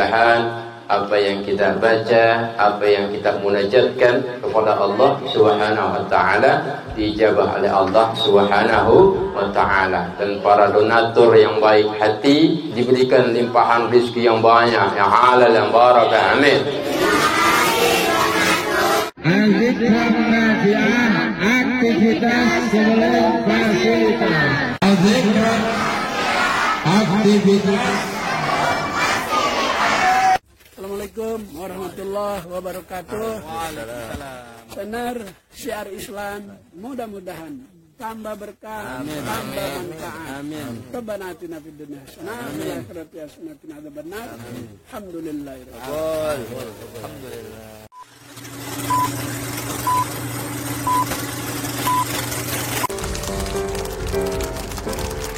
mudah-mudahan apa yang kita baca, apa yang kita munajatkan kepada Allah Subhanahu wa taala dijabah oleh Allah Subhanahu wa taala, dan para donatur yang baik hati diberikan limpahan rezeki yang banyak, yang halal, yang barakah. Amin. Aktivitas sebelum fasilitas. Aktivitas. Assalamualaikum warahmatullahi wabarakatuh. Benar syiar Islam, mudah-mudahan tambah berkah, tambah manfaat. Rabbana atina fid dunya hasanah wa fil akhirati hasanah wa qina adzabannar. Alhamdulillahirabbil alamin.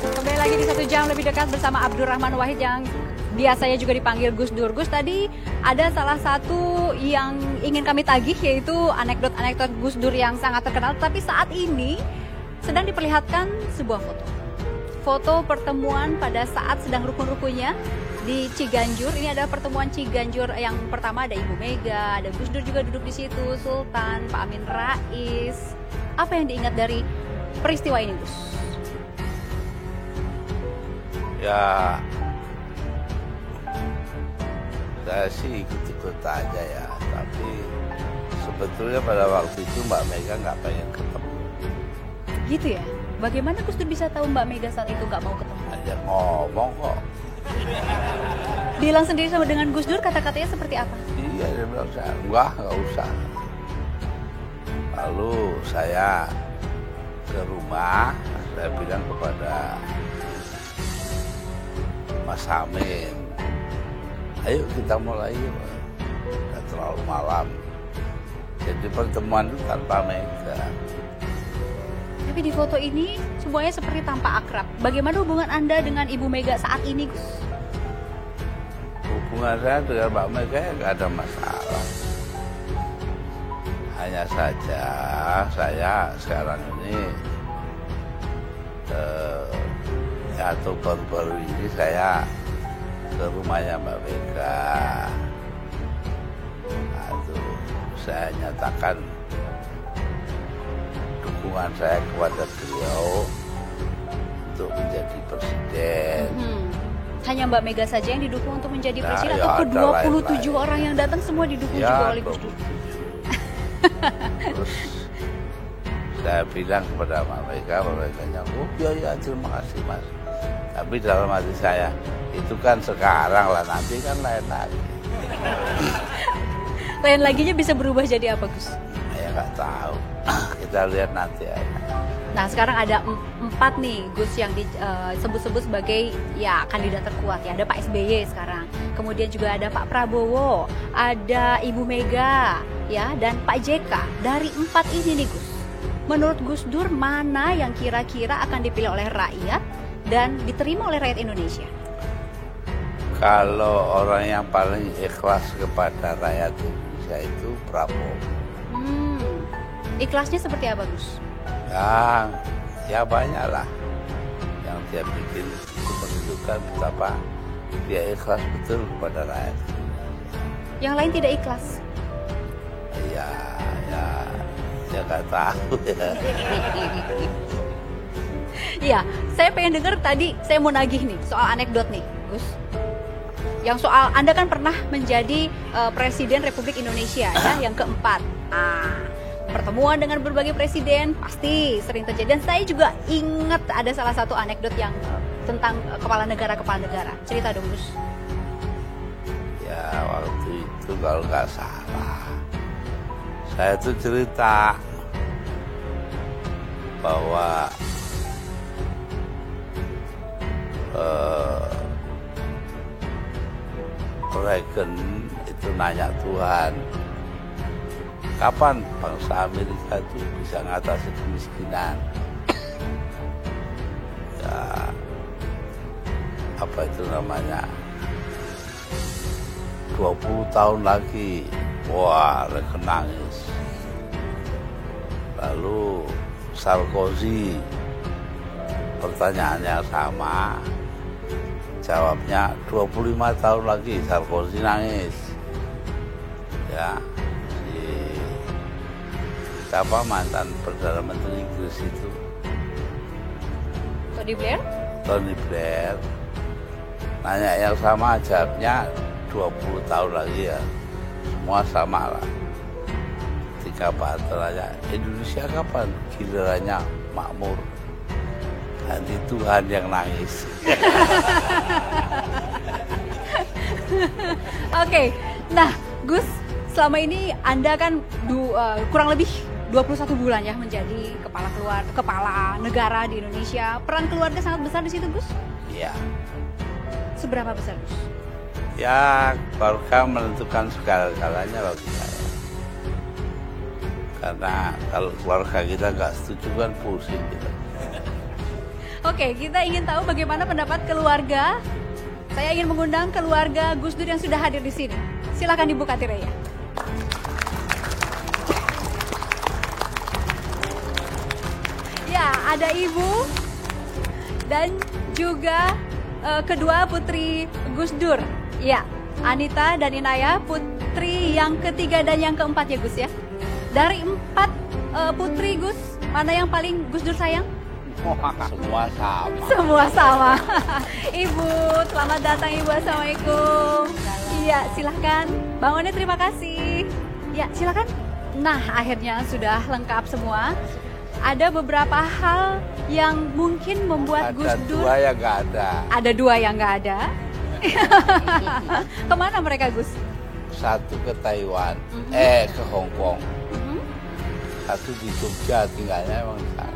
Kembali lagi di 1 jam lebih dekat bersama Abdurrahman Wahid yang biasanya juga dipanggil Gus Dur. Gus, tadi ada salah satu yang ingin kami tagih, yaitu anekdot-anekdot Gus Dur yang sangat terkenal. Tapi saat ini sedang diperlihatkan sebuah foto. Foto pertemuan pada saat sedang rukun-rukunnya di Ciganjur. Ini ada pertemuan Ciganjur yang pertama, ada Ibu Mega, ada Gus Dur juga duduk di situ, Sultan, Pak Amin Rais. Apa yang diingat dari peristiwa ini, Gus? Ya, saya sih ikut-ikut aja ya, tapi sebetulnya pada waktu itu Mbak Mega nggak pengen ketemu. Gitu ya? Bagaimana Gus Dur bisa tahu Mbak Mega saat itu nggak mau ketemu? Aja ngomong kok. Bilang sendiri sama dengan Gus Dur, kata-katanya seperti apa? Iya, dia bilang, nggak usah. Lalu saya ke rumah, saya bilang kepada Mas Amin, ayo kita mulai, udah terlalu malam. Jadi pertemuan itu tanpa Mega. Tapi di foto ini semuanya seperti tampak akrab. Bagaimana hubungan Anda dengan Ibu Mega saat ini, Gus? Hubungan saya dengan Mbak Mega ya nggak ada masalah. Hanya saja saya sekarang ini atau baru-baru ini saya ke rumahnya Mbak Mega. Aduh, saya nyatakan dukungan saya kepada beliau untuk menjadi presiden. Hanya Mbak Mega saja yang didukung untuk menjadi presiden, ya, atau ke-27 orang yang datang semua didukung ya, juga oleh Gus Dur? Terus saya bilang kepada Mbak Mega, Mbak Mega, oh ya terima kasih Mas. Tapi dalam hati saya, itu kan sekarang lah, nanti kan lain lagi. Lain laginya bisa berubah jadi apa, Gus? Ya nggak tahu, kita lihat nanti aja. Nah, sekarang ada 4 nih Gus yang disebut-sebut sebagai ya kandidat terkuat ya. Ada Pak SBY sekarang, kemudian juga ada Pak Prabowo, ada Ibu Mega ya, dan Pak JK. Dari 4 ini nih Gus, menurut Gus Dur mana yang kira-kira akan dipilih oleh rakyat dan diterima oleh rakyat Indonesia? Kalau orang yang paling ikhlas kepada rakyat Indonesia itu Prabowo. Ikhlasnya seperti apa, Gus? Ya banyak lah yang dia bikin, itu menunjukkan betapa dia ikhlas betul kepada rakyat. Yang lain tidak ikhlas? Ya nggak tahu ya. Iya, saya pengen dengar tadi, saya mau nagih nih soal anekdot nih, Gus. Yang soal Anda kan pernah menjadi Presiden Republik Indonesia ya, yang keempat. Pertemuan dengan berbagai presiden pasti sering terjadi. Dan saya juga ingat ada salah satu anekdot yang tentang kepala negara. Cerita dong, Gus. Ya, waktu itu kalau nggak salah, saya tuh cerita bahwa Reagan itu nanya Tuhan, kapan bangsa Amerika itu bisa mengatasi kemiskinan? Ya, apa itu namanya? 20 tahun lagi. Wah, Reagan nangis. Lalu Sarkozy, pertanyaannya sama. Jawabnya 25 tahun lagi Sarkozy nangis. Ya, siapa mantan Perdana Menteri Inggris itu? Tony Blair. Nanya yang sama, jawabnya 20 tahun lagi ya. Semua sama lah. Ketika Pak Harto nanya, Indonesia kapan gilirannya makmur? Nanti Tuhan yang nangis. Oke, nah Gus, selama ini Anda kan kurang lebih 21 bulan ya menjadi kepala negara di Indonesia. Peran keluarga sangat besar di situ, Gus? Iya. Seberapa besar, Gus? Ya, keluarga menentukan segala-galanya bagi saya. Karena kalau keluarga kita nggak setuju kan pusing gitu. Oke, kita ingin tahu bagaimana pendapat keluarga. Saya ingin mengundang keluarga Gus Dur yang sudah hadir di sini. Silakan dibuka tirainya. Ya, ada ibu dan juga kedua putri Gus Dur. Ya, Anita dan Inaya, putri yang ketiga dan yang keempat ya Gus ya. Dari 4 putri Gus, mana yang paling Gus Dur sayang? Semua sama. Semua sama. Ibu, selamat datang Ibu. Assalamualaikum. Iya, silahkan. Bang One, terima kasih. Ya, silahkan. Nah, akhirnya sudah lengkap semua. Ada beberapa hal yang mungkin membuat Gus Dur. Ada 2 yang nggak ada. Ada 2 yang nggak ada. Kemana mereka, Gus? Satu ke Taiwan, ke Hong Kong. Satu di Jogja, tinggalnya emang di sana.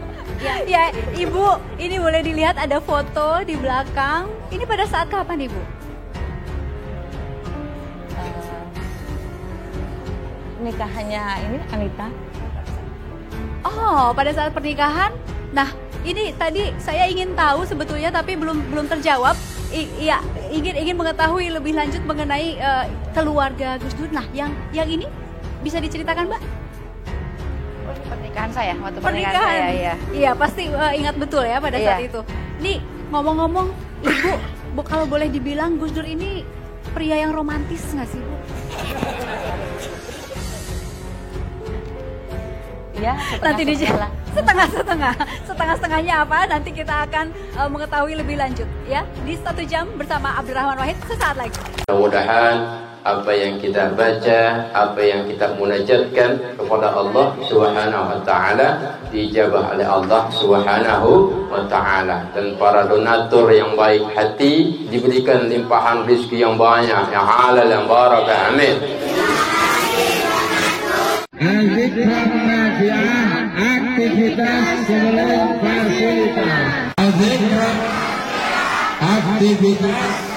Ya, Ibu, ini boleh dilihat ada foto di belakang. Ini pada saat kapan, Ibu? Nikahannya ini Anita. Oh, pada saat pernikahan. Nah, ini tadi saya ingin tahu sebetulnya tapi belum terjawab. Iya, ingin mengetahui lebih lanjut mengenai keluarga Gus Dur. Nah, yang ini bisa diceritakan, Mbak? Pernikahan saya, waktu Pernikahan saya, ya. Iya, pasti ingat betul ya pada saat itu. Nih, ngomong-ngomong, Ibu, kalau boleh dibilang Gus Dur ini pria yang romantis nggak sih, Bu? Iya, Nanti setengah-setengahnya apa? Nanti kita akan mengetahui lebih lanjut ya di 1 jam bersama Abdurrahman Wahid sesaat lagi. Mudah-mudahan apa yang kita baca, apa yang kita munajatkan kepada Allah Subhanahu wa taala dijabah oleh Allah Subhanahu wa taala, dan para donatur yang baik hati diberikan limpahan rezeki yang banyak, yang halal, yang barakah. Amin. Aktivitas sebelum fasilitas. Aktivitas